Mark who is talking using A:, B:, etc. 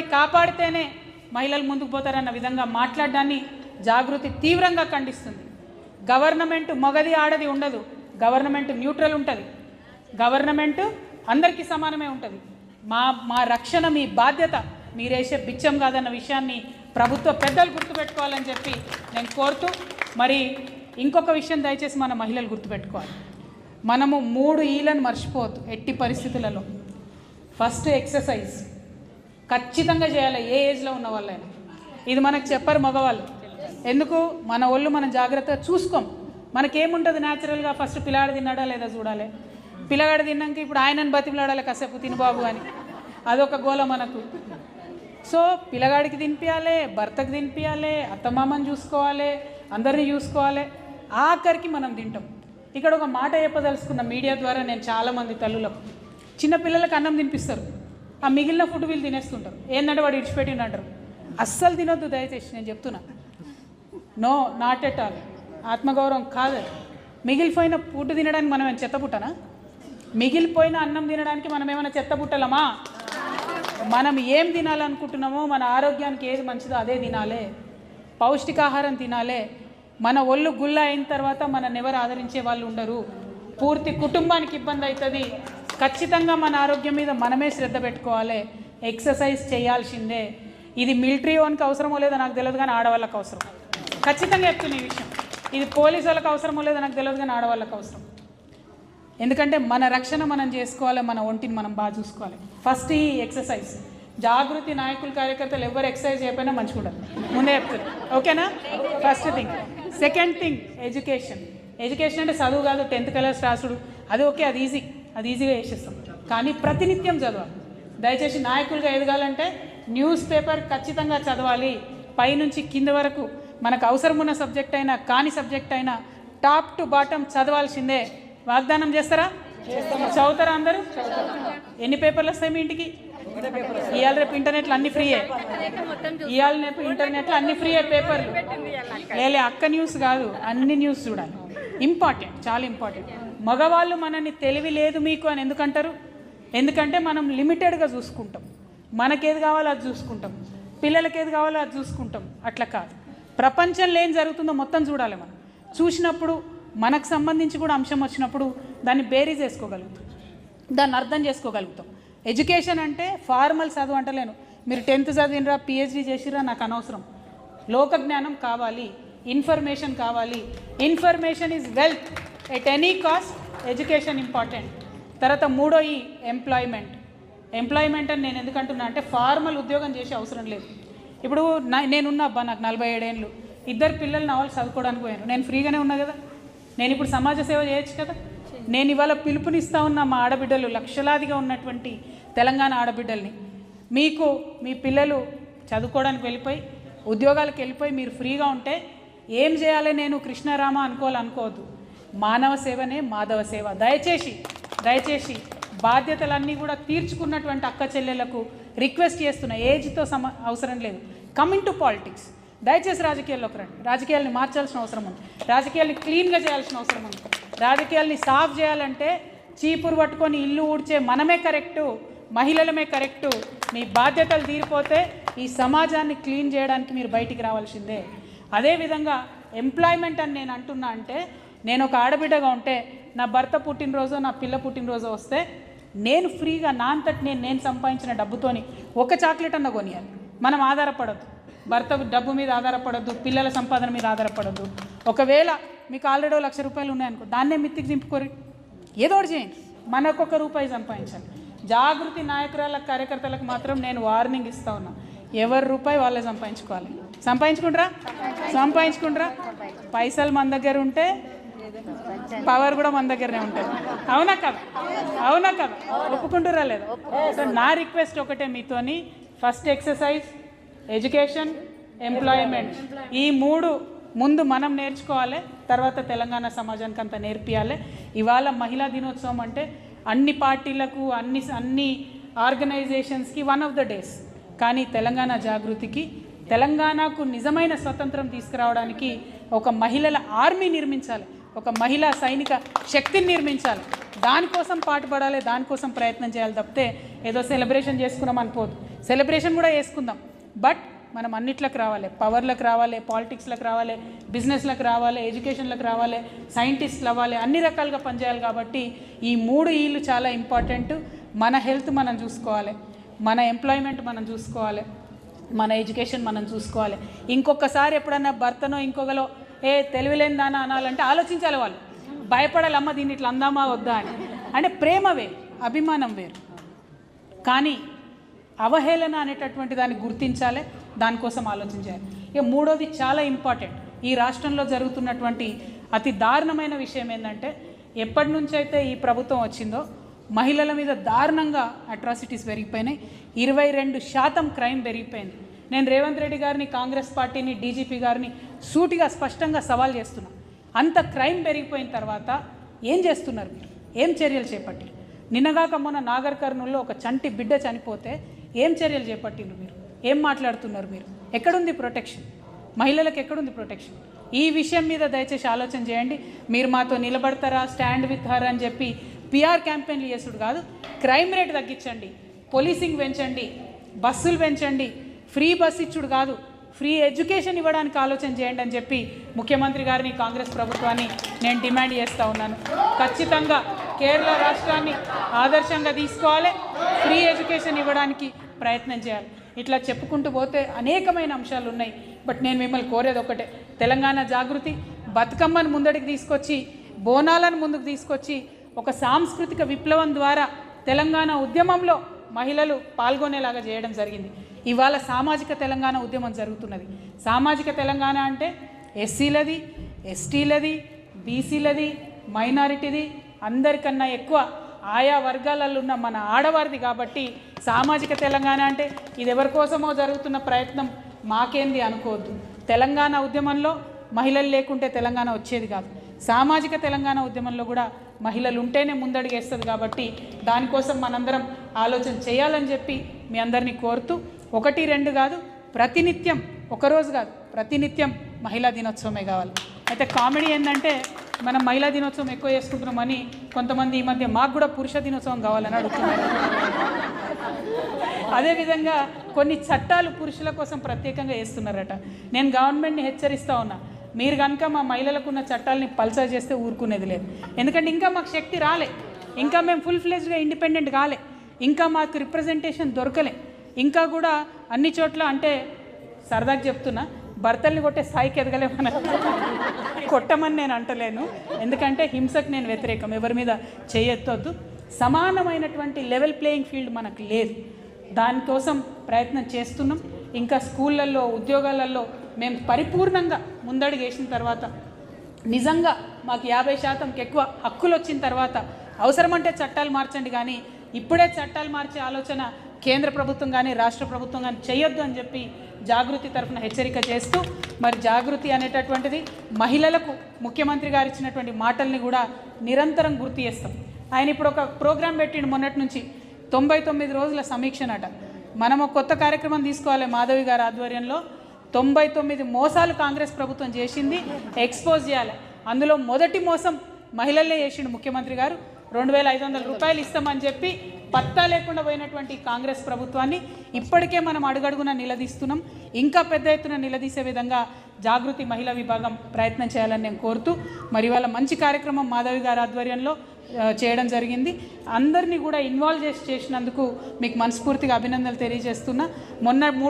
A: నిలబడి కాపాడితేనే మహిళలు ముందుకు పోతారన్న విధంగా మాట్లాడడాన్ని జాగృతి తీవ్రంగా ఖండిస్తుంది. గవర్నమెంట్ మగది ఆడది ఉండదు, గవర్నమెంట్ న్యూట్రల్ ఉంటుంది, గవర్నమెంట్ అందరికీ సమానమే ఉంటుంది. మా రక్షణ మీ బాధ్యత, మీరేసే బిచ్చం కాదన్న విషయాన్ని ప్రభుత్వ పెద్దలు గుర్తుపెట్టుకోవాలని చెప్పి నేను కోరుతూ, మరి ఇంకొక విషయం దయచేసి మన మహిళలు గుర్తుపెట్టుకోవాలి. మనము 3 ఈలను మర్చిపోవద్దు ఎట్టి పరిస్థితులలో. ఫస్ట్ ఎక్సర్సైజ్ ఖచ్చితంగా చేయాలి, ఏ ఏజ్లో ఉన్న వాళ్ళైనా. ఇది మనకు చెప్పరు మగవాళ్ళు. ఎందుకు? మన ఒళ్ళు మనం జాగ్రత్తగా చూసుకోం. మనకేముంటుంది న్యాచురల్గా, ఫస్ట్ పిల్లాడు తిన్నాడా లేదా చూడాలి. పిల్లగాడు తిన్నాక ఇప్పుడు ఆయనను బతిమలాడాలి కాసేపు తినబాబు అని, అదొక గోల మనకు. సో పిల్లగాడికి తినిపించాలి, భర్తకు తినిపించాలి, అత్తమామని చూసుకోవాలి, అందరినీ చూసుకోవాలి, ఆఖరికి మనం తింటాం. ఇక్కడ ఒక మాట చెప్పదలుచుకున్న మీడియా ద్వారా నేను చాలామంది తల్లులకు, చిన్న పిల్లలకు అన్నం తినిపిస్తారు, ఆ మిగిలిన ఫుడ్ వీళ్ళు తినేస్తుంటారు. ఏంటంటే వాడు ఇడిచిపెట్టిండు అంటారు. అస్సలు తినొద్దు దయచేసి, నేను చెప్తున్నా. No, not at all. ఆత్మగౌరవం కాదు. మిగిలిపోయిన ఫుడ్ తినడానికి మనం ఏమైనా చెత్తపుట్టనా? మిగిలిపోయిన అన్నం తినడానికి మనం ఏమైనా చెత్తపుట్టలమా? మనం ఏం తినాలనుకుంటున్నామో, మన ఆరోగ్యానికి ఏది మంచిదో అదే తినాలి, పౌష్టికాహారం తినాలి. మన ఒళ్ళు గుల్ల అయిన తర్వాత మనల్ని ఎవరు ఆదరించే వాళ్ళు ఉండరు, పూర్తి కుటుంబానికి ఇబ్బంది అవుతుంది. ఖచ్చితంగా మన ఆరోగ్యం మీద మనమే శ్రద్ధ పెట్టుకోవాలి, ఎక్సర్సైజ్ చేయాల్సిందే. ఇది మిలిటరీ వానికి అవసరమో లేదో నాకు తెలియదు, కానీ ఆడవాళ్ళకి అవసరం. ఖచ్చితంగా చెప్తున్న ఈ విషయం. ఇది పోలీసు వాళ్ళకి అవసరమో లేదో నాకు తెలియదు, కానీ ఆడవాళ్ళకి అవసరం. ఎందుకంటే మన రక్షణ మనం చేసుకోవాలి, మన ఒంటిని మనం బాగా చూసుకోవాలి. ఫస్ట్ ఈ ఎక్సర్సైజ్. జాగృతి నాయకులు కార్యకర్తలు ఎవరు ఎక్సర్సైజ్ చేయకపోయినా మంచిగా ముందే చెప్తారు, ఓకేనా? First thing. Second thing education. Education అంటే చదువు కాదు, 10th క్లాస్ రాసుడు, అది ఓకే, అది ఈజీగా చేసేస్తాం. కానీ ప్రతినిత్యం చదవాలి. దయచేసి నాయకులుగా ఎదగాలంటే న్యూస్ పేపర్ ఖచ్చితంగా చదవాలి, పైనుంచి కింద వరకు. మనకు అవసరం ఉన్న సబ్జెక్ట్ అయినా కాని సబ్జెక్ట్ అయినా టాప్ టు బాటమ్ చదవాల్సిందే. వాగ్దానం చేస్తారా? చదువుతారా అందరూ? ఎన్ని పేపర్లు వస్తాయి మీ ఇంటికి? ఇవాళ రేపు ఇంటర్నెట్లో అన్ని ఫ్రీయే. ఇవాళ రేపు ఇంటర్నెట్లో అన్ని ఫ్రీయే పేపర్లు. లేలే అక్క న్యూస్ కాదు, అన్ని న్యూస్ చూడాలి. ఇంపార్టెంట్, చాలా ఇంపార్టెంట్. మగవాళ్ళు మనల్ని తెలివి లేదు మీకు అని ఎందుకంటారు? ఎందుకంటే మనం లిమిటెడ్గా చూసుకుంటాం. మనకేది కావాలో అది చూసుకుంటాం, పిల్లలకి ఏది కావాలో అది చూసుకుంటాం. అట్లా కాదు, ప్రపంచంలో ఏం జరుగుతుందో మొత్తం చూడాలి. మనం చూసినప్పుడు మనకు సంబంధించి కూడా అంశం వచ్చినప్పుడు దాన్ని బేరీజ్ వేసుకోగలుగుతాం, దాన్ని అర్థం చేసుకోగలుగుతాం. ఎడ్యుకేషన్ అంటే ఫార్మల్ చదువు అంటలేను. మీరు 10th చదివినరా, PhD చేసిరా నాకు అనవసరం. లోక జ్ఞానం కావాలి, ఇన్ఫర్మేషన్ కావాలి. Information is wealth at any cost. Education important. తర్వాత 3 ఎంప్లాయ్మెంట్. ఎంప్లాయ్మెంట్ అని నేను ఎందుకంటున్నా అంటే ఫార్మల్ ఉద్యోగం చేసే అవసరం లేదు. ఇప్పుడు నేనున్నా అబ్బా, నాకు 47 ఏళ్ళు, 2 పిల్లలు నా వాళ్ళు చదువుకోవడానికి పోయాను, నేను ఫ్రీగానే ఉన్నా కదా. నేను ఇప్పుడు సమాజ సేవ చేయొచ్చు కదా. నేను ఇవాళ పిలుపునిస్తూ ఉన్న మా ఆడబిడ్డలు, లక్షలాదిగా ఉన్నటువంటి తెలంగాణ ఆడబిడ్డల్ని, మీకు మీ పిల్లలు చదువుకోవడానికి వెళ్ళిపోయి ఉద్యోగాలకు వెళ్ళిపోయి మీరు ఫ్రీగా ఉంటే ఏం చేయాలి? నేను కృష్ణారామ అనుకోవద్దు. మానవ సేవనే మాధవ సేవ. దయచేసి బాధ్యతలన్నీ కూడా తీర్చుకున్నటువంటి అక్క చెల్లెలకు రిక్వెస్ట్ చేస్తున్నా, ఏజ్తో అవసరం లేదు. కమింగ్ టు పాలిటిక్స్, దయచేసి రాజకీయాల్లోకి రండి. రాజకీయాల్ని మార్చాల్సిన అవసరం ఉంది, రాజకీయాల్ని క్లీన్గా చేయాల్సిన అవసరం ఉంది. రాజకీయాల్ని సాఫ్ చేయాలంటే చీపురు పట్టుకొని ఇల్లు ఊడ్చే మనమే కరెక్టు, మహిళలమే కరెక్టు. మీ బాధ్యతలు తీరిపోతే ఈ సమాజాన్ని క్లీన్ చేయడానికి మీరు బయటికి రావాల్సిందే. అదేవిధంగా ఎంప్లాయ్మెంట్ అని నేను అంటున్నా అంటే, నేను ఒక ఆడబిడ్డగా ఉంటే నా భర్త పుట్టినరోజు, నా పిల్ల పుట్టినరోజు వస్తే నేను ఫ్రీగా నా అంతటి నేను సంపాదించిన డబ్బుతోని ఒక చాక్లెట్ అన్న కొనియాలి. మనం ఆధారపడద్దు, భర్త డబ్బు మీద ఆధారపడద్దు, పిల్లల సంపాదన మీద ఆధారపడద్దు. ఒకవేళ మీకు ఆల్రెడీ 1,00,000 రూపాయలు ఉన్నాయనుకో, దాన్నే మిత్తికి దింపుకోరి, ఏదో ఒకటి చేయండి, మనకు ₹1 సంపాదించాలి. జాగృతి నాయకురాల కార్యకర్తలకు మాత్రం నేను వార్నింగ్ ఇస్తా ఉన్నా, ఎవరి రూపాయి వాళ్ళే సంపాదించుకోవాలి. సంపాదించుకుంటారా? పైసలు మన దగ్గర ఉంటే పవర్ కూడా మన దగ్గరనే ఉంటుంది. అవునా కదా? ఒప్పుకుంటారా లేదా? సో నా రిక్వెస్ట్ ఒకటే మీతోని, ఫస్ట్ ఎక్సర్సైజ్, ఎడ్యుకేషన్, ఎంప్లాయ్మెంట్, ఈ 3 ముందు మనం నేర్చుకోవాలి, తర్వాత తెలంగాణ సమాజానికి అంతా నేర్పియాలి. ఇవాళ మహిళా దినోత్సవం అంటే అన్ని పార్టీలకు, అన్ని ఆర్గనైజేషన్స్కి వన్ ఆఫ్ ద డేస్. కానీ తెలంగాణ జాగృతికి, తెలంగాణకు నిజమైన స్వతంత్రం తీసుకురావడానికి ఒక మహిళల ఆర్మీ నిర్మించాలి, ఒక మహిళా సైనిక శక్తిని నిర్మించాలి. దానికోసం పాటుపడాలి, దానికోసం ప్రయత్నం చేయాలి తప్పితే ఏదో సెలబ్రేషన్ చేసుకున్నాం అనుకోదు. సెలబ్రేషన్ కూడా చేసుకుందాం, బట్ మనం అన్నిట్లకు రావాలి, పవర్లకు రావాలి, పాలిటిక్స్లకు రావాలి, బిజినెస్లకు రావాలి, ఎడ్యుకేషన్లకు రావాలి, సైంటిస్టులు అవ్వాలి, అన్ని రకాలుగా పనిచేయాలి. కాబట్టి ఈ 3 ఈలు చాలా ఇంపార్టెంట్. మన హెల్త్ మనం చూసుకోవాలి, మన ఎంప్లాయ్మెంట్ మనం చూసుకోవాలి, మన ఎడ్యుకేషన్ మనం చూసుకోవాలి. ఇంకొకసారి ఎప్పుడన్నా భర్తనో ఇంకొకలో తెలివిలేని దానా అనాలంటే ఆలోచించాలి, వాళ్ళు భయపడాలి, అమ్మ దీన్ని ఇట్లా అందామా వద్దా అని. అంటే ప్రేమ వేరు, అభిమానం వేరు, కానీ అవహేళన అనేటటువంటి దాన్ని గుర్తించాలి, దానికోసం ఆలోచించాలి. ఇక మూడోది చాలా ఇంపార్టెంట్, ఈ రాష్ట్రంలో జరుగుతున్నటువంటి అతి దారుణమైన విషయం ఏంటంటే ఎప్పటి నుంచి అయితే ఈ ప్రభుత్వం వచ్చిందో మహిళల మీద దారుణంగా అట్రాసిటీస్ పెరిగిపోయినాయి. 22% క్రైమ్ పెరిగిపోయింది. నేను రేవంత్ రెడ్డి గారిని, కాంగ్రెస్ పార్టీని, డీజీపీ గారిని సూటిగా స్పష్టంగా సవాల్ చేస్తున్నా. అంత క్రైమ్ పెరిగిపోయిన తర్వాత ఏం చేస్తున్నారు మీరు? ఏం చర్యలు చేపట్టారు? నిన్నగాక మొన్న నాగర్ కర్నూల్లో ఒక చంటి బిడ్డ చనిపోతే ఏం చర్యలు చేపట్టిండ్రు మీరు? ఏం మాట్లాడుతున్నారు మీరు? ఎక్కడుంది ప్రొటెక్షన్? మహిళలకు ఎక్కడుంది ప్రొటెక్షన్? ఈ విషయం మీద దయచేసి ఆలోచన చేయండి. మీరు మాతో నిలబడతారా, స్టాండ్ విత్ హర్ అని చెప్పి పిఆర్ క్యాంపెయిన్లు చేసుడు కాదు. క్రైమ్ రేట్ తగ్గించండి, పోలీసింగ్ పెంచండి, బస్సులు పెంచండి, ఫ్రీ బస్ ఇచ్చుడు కాదు, ఫ్రీ ఎడ్యుకేషన్ ఇవ్వడానికి ఆలోచన చేయండి అని చెప్పి ముఖ్యమంత్రి గారిని, కాంగ్రెస్ ప్రభుత్వాన్ని నేను డిమాండ్ చేస్తూ ఉన్నాను. ఖచ్చితంగా కేరళ రాష్ట్రాన్ని ఆదర్శంగా తీసుకోవాలి, ఫ్రీ ఎడ్యుకేషన్ ఇవ్వడానికి ప్రయత్నం చేయాలి. ఇట్లా చెప్పుకుంటూ పోతే అనేకమైన అంశాలు ఉన్నాయి. బట్ నేను మిమ్మల్ని కోరేది ఒకటే, తెలంగాణ జాగృతి బతుకమ్మను ముందడికి తీసుకొచ్చి, బోనాలను ముందుకు తీసుకొచ్చి ఒక సాంస్కృతిక విప్లవం ద్వారా తెలంగాణ ఉద్యమంలో మహిళలు పాల్గొనేలాగా చేయడం జరిగింది. ఇవాళ సామాజిక తెలంగాణ ఉద్యమం జరుగుతున్నది. సామాజిక తెలంగాణ అంటే ఎస్సీలది, ఎస్టీలది, బీసీలది, మైనారిటీది, అందరికన్నా ఎక్కువ ఆయా వర్గాలలో ఉన్న మన ఆడవారిది. కాబట్టి సామాజిక తెలంగాణ అంటే ఇది ఎవరి కోసమో జరుగుతున్న ప్రయత్నం మాకేంది అనుకోవద్దు. తెలంగాణ ఉద్యమంలో మహిళలు లేకుంటే తెలంగాణ వచ్చేది కాదు. సామాజిక తెలంగాణ ఉద్యమంలో కూడా మహిళలు ఉంటేనే ముందడుగేస్తుంది. కాబట్టి దానికోసం మనందరం ఆలోచన చేయాలని చెప్పి మీ అందరినీ కోరుతూ, 1, 2 కాదు, ప్రతినిత్యం, ఒకరోజు కాదు, ప్రతినిత్యం మహిళా దినోత్సవమే కావాలి. అయితే కామెడీ ఏంటంటే మనం మహిళా దినోత్సవం ఎక్కువ చేసుకుంటున్నామని కొంతమంది ఈ మధ్య మాకు కూడా పురుష దినోత్సవం కావాలని అడుగుతున్నారు. అదేవిధంగా కొన్ని చట్టాలు పురుషుల కోసం ప్రత్యేకంగా వేస్తున్నారట. నేను గవర్నమెంట్ని హెచ్చరిస్తూ ఉన్నా, మీరు కనుక మా మహిళలకు ఉన్న చట్టాలని పల్సర్ చేస్తే ఊరుకునేది లేదు. ఎందుకంటే ఇంకా మాకు శక్తి రాలే, ఇంకా మేము ఫుల్ ఫ్లెజ్డ్గా ఇండిపెండెంట్ కాలే, ఇంకా మాకు రిప్రజెంటేషన్ దొరకలే, ఇంకా కూడా అన్ని చోట్ల అంటే సరదాగా చెప్తున్నా, భర్తల్ని కొట్టే స్థాయికి ఎదగలేమని కొట్టమని నేను అంటలేను, ఎందుకంటే హింసకు నేను వ్యతిరేకం, ఎవరి మీద చేయొద్దొద్దు. సమానమైనటువంటి లెవెల్ ప్లేయింగ్ ఫీల్డ్ మనకు లేదు, దానికోసం ప్రయత్నం చేస్తున్నాం. ఇంకా స్కూళ్ళల్లో, ఉద్యోగాలలో మేము పరిపూర్ణంగా ముందడుగు వేసిన తర్వాత, నిజంగా మాకు 50%కి ఎక్కువ హక్కులు వచ్చిన తర్వాత అవసరమంటే చట్టాలు మార్చండి, కానీ ఇప్పుడే చట్టాలు మార్చే ఆలోచన కేంద్ర ప్రభుత్వం కానీ రాష్ట్ర ప్రభుత్వం కానీ చేయొద్దు అని చెప్పి జాగృతి తరఫున హెచ్చరిక చేస్తూ, మరి జాగృతి అనేటటువంటిది మహిళలకు ముఖ్యమంత్రి గారు ఇచ్చినటువంటి మాటల్ని కూడా నిరంతరం గుర్తు చేస్తాం. ఆయన ఇప్పుడు ఒక ప్రోగ్రాం పెట్టిండు మొన్నటి నుంచి, 99 రోజుల సమీక్షనట. మనం ఒక కొత్త కార్యక్రమం తీసుకోవాలి, మాధవి గారి ఆధ్వర్యంలో 99 మోసాలు కాంగ్రెస్ ప్రభుత్వం చేసింది ఎక్స్పోజ్ చేయాలి. అందులో మొదటి మోసం మహిళలే చేసిండు ముఖ్యమంత్రి గారు. 2500 రూపాయలు ఇస్తామని చెప్పి పత్తా లేకుండా పోయినటువంటి కాంగ్రెస్ ప్రభుత్వాన్ని ఇప్పటికే మనం అడుగడుగున నిలదీస్తున్నాం. ఇంకా పెద్ద ఎత్తున నిలదీసే విధంగా జాగృతి మహిళా విభాగం ప్రయత్నం చేయాలని నేను కోరుతూ, మరి వాళ్ళ మంచి కార్యక్రమం మాధవి గారి ఆధ్వర్యంలో చేయడం జరిగింది. అందరినీ కూడా ఇన్వాల్వ్ చేసినందుకు మీకు మనస్ఫూర్తిగా అభినందనలు తెలియజేస్తున్నా. మొన్న